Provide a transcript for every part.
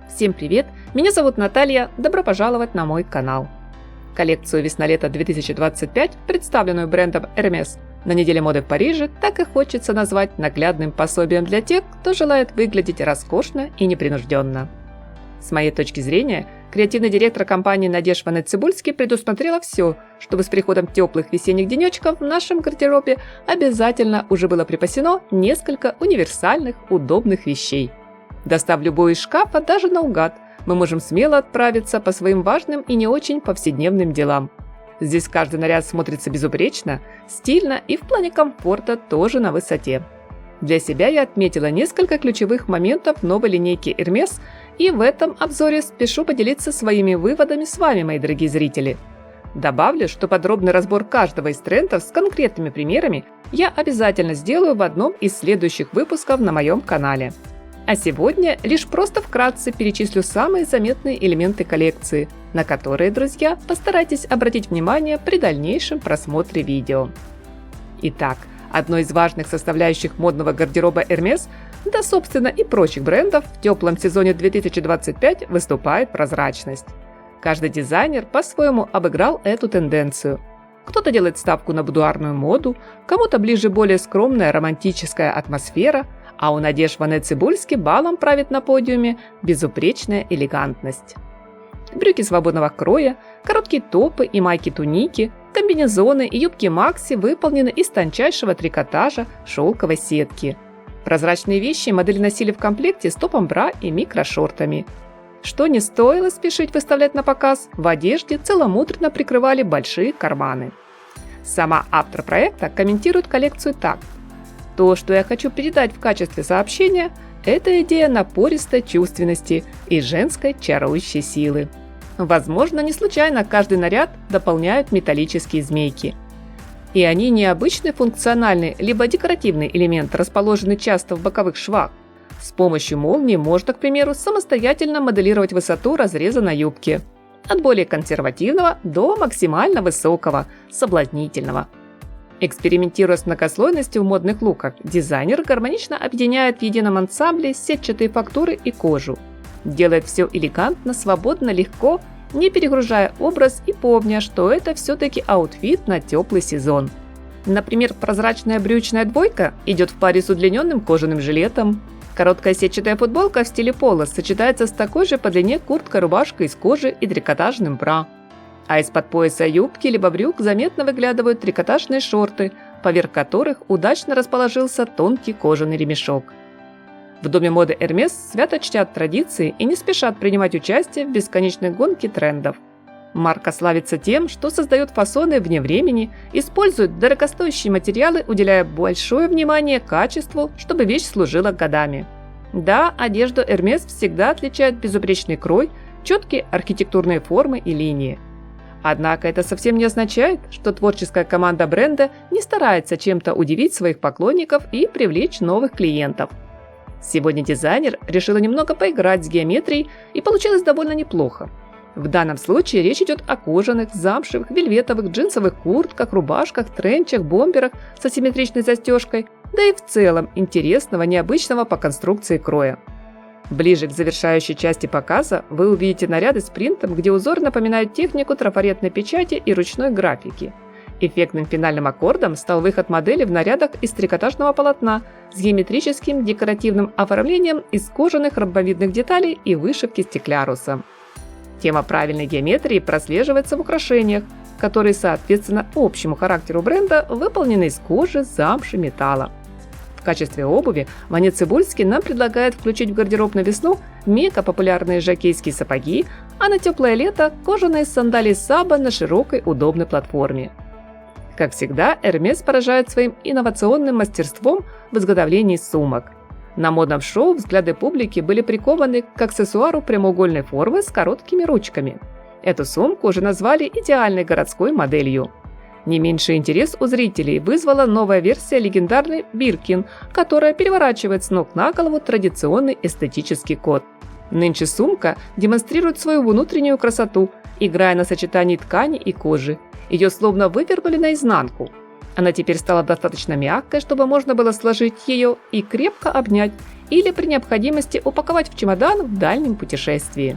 Всем привет! Меня зовут Наталья, добро пожаловать на мой канал. Коллекцию весна-лето 2025, представленную брендом Hermès на неделе моды в Париже, так и хочется назвать наглядным пособием для тех, кто желает выглядеть роскошно и непринужденно. С моей точки зрения, креативный директор компании Надежда Ванет-Цибульский предусмотрела все, чтобы с приходом теплых весенних денечков в нашем гардеробе обязательно уже было припасено несколько универсальных, удобных вещей. Достав любой из шкафа, даже наугад, мы можем смело отправиться по своим важным и не очень повседневным делам. Здесь каждый наряд смотрится безупречно, стильно и в плане комфорта тоже на высоте. Для себя я отметила несколько ключевых моментов новой линейки Hermès, и в этом обзоре спешу поделиться своими выводами с вами, мои дорогие зрители. Добавлю, что подробный разбор каждого из трендов с конкретными примерами я обязательно сделаю в одном из следующих выпусков на моем канале. А сегодня лишь просто вкратце перечислю самые заметные элементы коллекции, на которые, друзья, постарайтесь обратить внимание при дальнейшем просмотре видео. Итак, одной из важных составляющих модного гардероба Hermès, да собственно и прочих брендов, в теплом сезоне 2025 выступает прозрачность. Каждый дизайнер по-своему обыграл эту тенденцию. Кто-то делает ставку на будуарную моду, кому-то ближе более скромная романтическая атмосфера, а у Надежды Ванет-Цибульский балом правит на подиуме безупречная элегантность. Брюки свободного кроя, короткие топы и майки-туники, комбинезоны и юбки макси выполнены из тончайшего трикотажа шелковой сетки. Прозрачные вещи модели носили в комплекте с топом бра и микрошортами. Что не стоило спешить выставлять на показ, в одежде целомудренно прикрывали большие карманы. Сама автор проекта комментирует коллекцию так. То, что я хочу передать в качестве сообщения, это идея напористой чувственности и женской чарующей силы. Возможно, не случайно каждый наряд дополняют металлические змейки. И они не обычный функциональный, либо декоративный элемент, расположенный часто в боковых швах. С помощью молнии можно, к примеру, самостоятельно моделировать высоту разреза на юбке. От более консервативного до максимально высокого, соблазнительного. Экспериментируя с многослойностью в модных луках, дизайнер гармонично объединяет в едином ансамбле сетчатые фактуры и кожу. Делает все элегантно, свободно, легко, не перегружая образ и помня, что это все-таки аутфит на теплый сезон. Например, прозрачная брючная двойка идет в паре с удлиненным кожаным жилетом. Короткая сетчатая футболка в стиле поло сочетается с такой же по длине курткой-рубашкой из кожи и трикотажным бра. А из-под пояса юбки либо брюк заметно выглядывают трикотажные шорты, поверх которых удачно расположился тонкий кожаный ремешок. В доме моды Hermès свято чтят традиции и не спешат принимать участие в бесконечной гонке трендов. Марка славится тем, что создает фасоны вне времени, использует дорогостоящие материалы, уделяя большое внимание качеству, чтобы вещь служила годами. Да, одежду Hermès всегда отличает безупречный крой, четкие архитектурные формы и линии. Однако это совсем не означает, что творческая команда бренда не старается чем-то удивить своих поклонников и привлечь новых клиентов. Сегодня дизайнер решила немного поиграть с геометрией, и получилось довольно неплохо. В данном случае речь идет о кожаных, замшевых, вельветовых, джинсовых куртках, рубашках, тренчах, бомберах с асимметричной застежкой, да и в целом интересного, необычного по конструкции кроя. Ближе к завершающей части показа вы увидите наряды с принтом, где узоры напоминают технику трафаретной печати и ручной графики. Эффектным финальным аккордом стал выход модели в нарядах из трикотажного полотна с геометрическим декоративным оформлением из кожаных ромбовидных деталей и вышивки стеклярусом. Тема правильной геометрии прослеживается в украшениях, которые, соответственно общему характеру бренда, выполнены из кожи, замши, металла. В качестве обуви Ванет-Цибульский нам предлагает включить в гардероб на весну мега популярные жокейские сапоги, а на теплое лето кожаные сандалии Саба на широкой удобной платформе. Как всегда, Hermès поражает своим инновационным мастерством в изготовлении сумок. На модном шоу взгляды публики были прикованы к аксессуару прямоугольной формы с короткими ручками. Эту сумку уже назвали идеальной городской моделью. Не меньший интерес у зрителей вызвала новая версия легендарной Birkin, которая переворачивает с ног на голову традиционный эстетический код. Нынче сумка демонстрирует свою внутреннюю красоту, играя на сочетании ткани и кожи. Ее словно вывернули наизнанку. Она теперь стала достаточно мягкой, чтобы можно было сложить ее и крепко обнять, или при необходимости упаковать в чемодан в дальнем путешествии.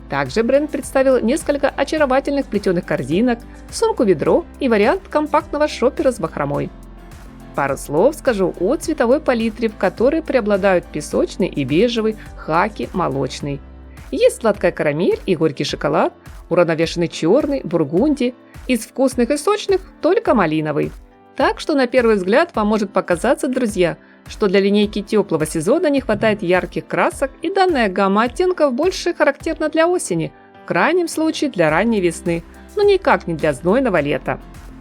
Также бренд представил несколько очаровательных плетеных корзинок, сумку-ведро и вариант компактного шопера с бахромой. Пару слов скажу о цветовой палитре, в которой преобладают песочный и бежевый, хаки, молочный. Есть сладкая карамель и горький шоколад, уравновешенный черный, бургунди, из вкусных и сочных только малиновый. Так что на первый взгляд вам может показаться, друзья, что для линейки теплого сезона не хватает ярких красок, и данная гамма оттенков больше характерна для осени, в крайнем случае для ранней весны, но никак не для знойного лета.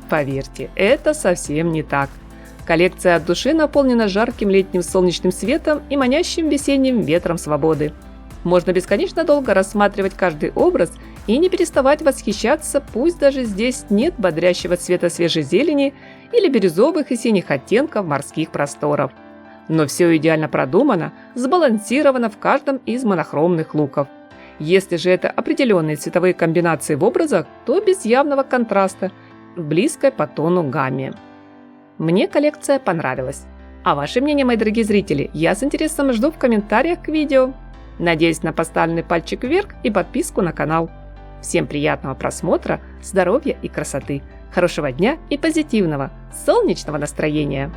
Поверьте, это совсем не так. Коллекция от души наполнена жарким летним солнечным светом и манящим весенним ветром свободы. Можно бесконечно долго рассматривать каждый образ и не переставать восхищаться, пусть даже здесь нет бодрящего цвета свежей зелени или бирюзовых и синих оттенков морских просторов. Но все идеально продумано, сбалансировано в каждом из монохромных луков. Если же это определенные цветовые комбинации в образах, то без явного контраста, в близкой по тону гамме. Мне коллекция понравилась. А ваше мнение, мои дорогие зрители, я с интересом жду в комментариях к видео. Надеюсь на поставленный пальчик вверх и подписку на канал. Всем приятного просмотра, здоровья и красоты, хорошего дня и позитивного, солнечного настроения!